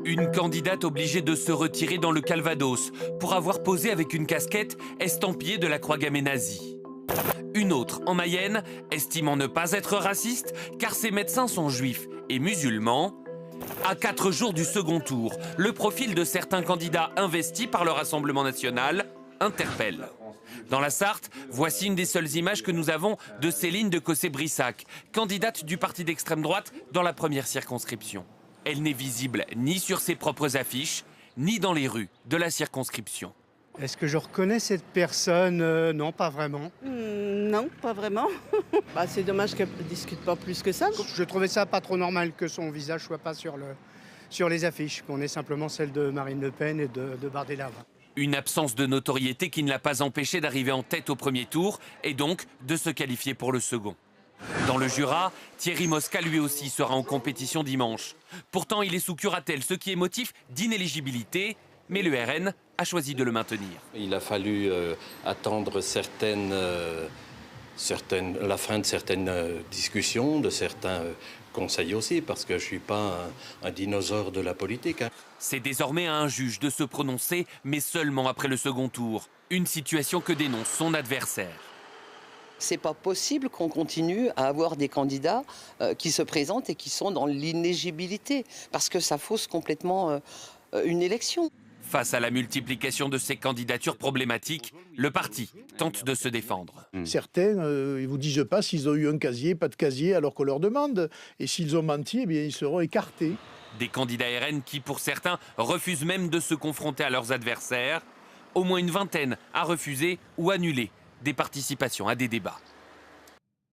Une candidate obligée de se retirer dans le Calvados pour avoir posé avec une casquette estampillée de la croix gammée nazie. Une autre en Mayenne, estimant ne pas être raciste car ses médecins sont juifs et musulmans. À 4 jours du second tour, le profil de certains candidats investis par le Rassemblement national interpelle. Dans la Sarthe, voici une des seules images que nous avons de Céline de Cossé-Brissac, candidate du parti d'extrême droite dans la première circonscription. Elle n'est visible ni sur ses propres affiches, ni dans les rues de la circonscription. Est-ce que je reconnais cette personne? Non, pas vraiment. Non, pas vraiment. C'est dommage qu'elle ne discute pas plus que ça. Je trouvais ça pas trop normal que son visage soit pas sur les affiches, qu'on ait simplement celle de Marine Le Pen et de Bardella. Une absence de notoriété qui ne l'a pas empêché d'arriver en tête au premier tour et donc de se qualifier pour le second. Dans le Jura, Thierry Mosca lui aussi sera en compétition dimanche. Pourtant, il est sous curatelle, ce qui est motif d'inéligibilité, mais le RN a choisi de le maintenir. Il a fallu attendre la fin de certaines discussions, de certains conseils aussi, parce que je ne suis pas un dinosaure de la politique. C'est désormais à un juge de se prononcer, mais seulement après le second tour. Une situation que dénonce son adversaire. C'est pas possible qu'on continue à avoir des candidats qui se présentent et qui sont dans l'inéligibilité, parce que ça fausse complètement une élection. Face à la multiplication de ces candidatures problématiques, le parti tente de se défendre. Certains, ils vous disent pas s'ils ont eu un casier, pas de casier, alors qu'on leur demande. Et s'ils ont menti, eh bien, ils seront écartés. Des candidats RN qui, pour certains, refusent même de se confronter à leurs adversaires. Au moins une vingtaine a refusé ou annulé des participations à des débats.